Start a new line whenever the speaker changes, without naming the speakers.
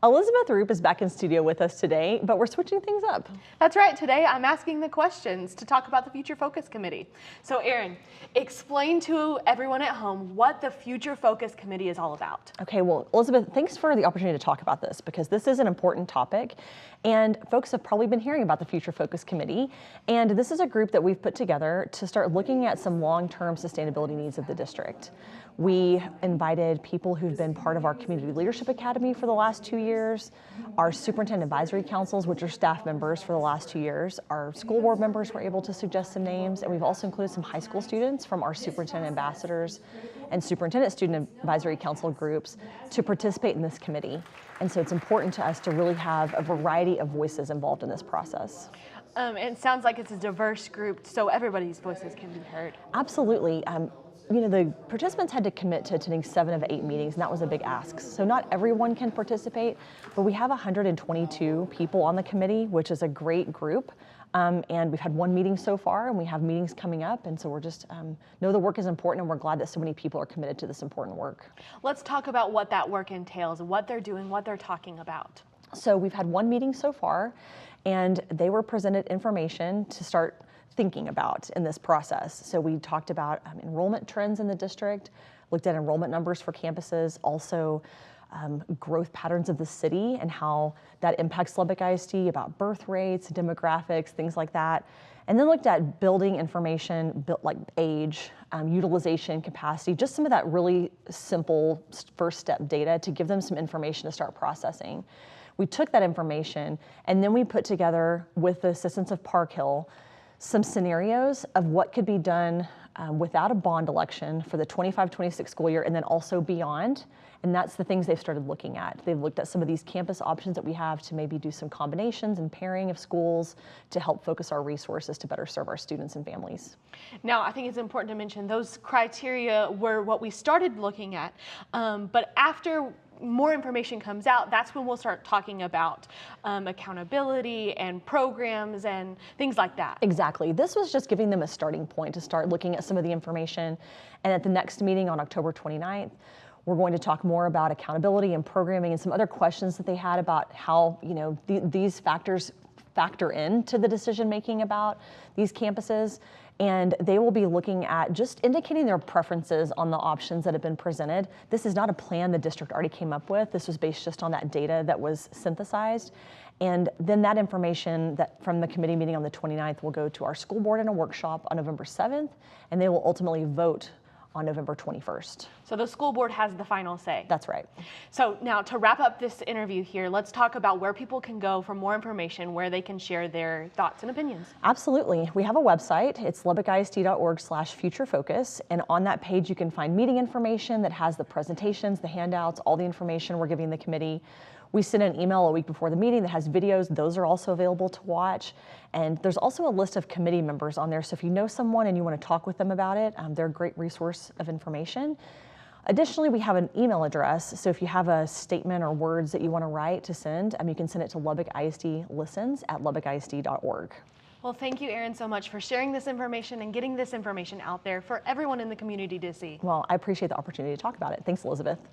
Elizabeth Roop is back in studio with us today, but we're switching things up.
That's right. Today I'm asking the questions to talk about the Future Focus Committee. So Erin, explain to everyone at home what the Future Focus Committee is all about.
Okay, well, Elizabeth, thanks for the opportunity to talk about this because this is an important topic and folks have probably been hearing about the Future Focus Committee. And this is a group that we've put together to start looking at some long-term sustainability needs of the district. We invited people who've been part of our Community Leadership Academy for the last 2 years, our Superintendent Advisory Councils, which are staff members for the last 2 years, our school board members were able to suggest some names, and we've also included some high school students from our Superintendent Ambassadors and Superintendent Student Advisory Council groups to participate in this committee. And so it's important to us to really have a variety of voices involved in this process.
It sounds like it's a diverse group, so everybody's voices can be heard.
Absolutely. You know, the participants had to commit to attending 7 of 8 meetings, and that was a big ask. So not everyone can participate, but we have 122 people on the committee, which is a great group. And we've had 1 meeting so far, and we have meetings coming up. And so we're just know the work is important, and we're glad that so many people are committed to this important work.
Let's talk about what that work entails, what they're doing, what they're talking about.
So we've had 1 meeting so far, and they were presented information to start thinking about in this process. So we talked about enrollment trends in the district, looked at enrollment numbers for campuses, also growth patterns of the city and how that impacts Lubbock ISD, about birth rates, demographics, things like that. And then looked at building information, like age, utilization, capacity, just some of that really simple first step data to give them some information to start processing. We took that information and then we put together, with the assistance of Park Hill, some scenarios of what could be done without a bond election for the 25-26 school year and then also beyond. And that's the things they've started looking at. They've looked at some of these campus options that we have to maybe do some combinations and pairing of schools to help focus our resources to better serve our students and families.
Now, I think it's important to mention those criteria were what we started looking at, but after more information comes out, that's when we'll start talking about accountability and programs and things like that.
Exactly. This was just giving them a starting point to start looking at some of the information. And at the next meeting on October 29th, we're going to talk more about accountability and programming and some other questions that they had about how, you know, these factors factor into the decision making about these campuses. And they will be looking at just indicating their preferences on the options that have been presented. This is not a plan the district already came up with. This was based just on that data that was synthesized. And then that information that from the committee meeting on the 29th will go to our school board in a workshop on November 7th, and they will ultimately vote on November 21st.
So the school board has the final say.
That's right. So
now to wrap up this interview here, let's talk about where people can go for more information, where they can share their thoughts and opinions.
Absolutely. We have a website. It's lubbockisd.org/futurefocus. And on that page, you can find meeting information that has the presentations, the handouts, all the information we're giving the committee. We send an email a week before the meeting that has videos. Those are also available to watch. And there's also a list of committee members on there. So if you know someone and you want to talk with them about it, they're a great resource of information. Additionally, we have an email address. So if you have a statement or words that you want to write to send, you can send it to lubbockisdlistens@lubbockisd.org.
Well, thank you, Erin, so much for sharing this information and getting this information out there for everyone in the community to see.
Well, I appreciate the opportunity to talk about it. Thanks, Elizabeth.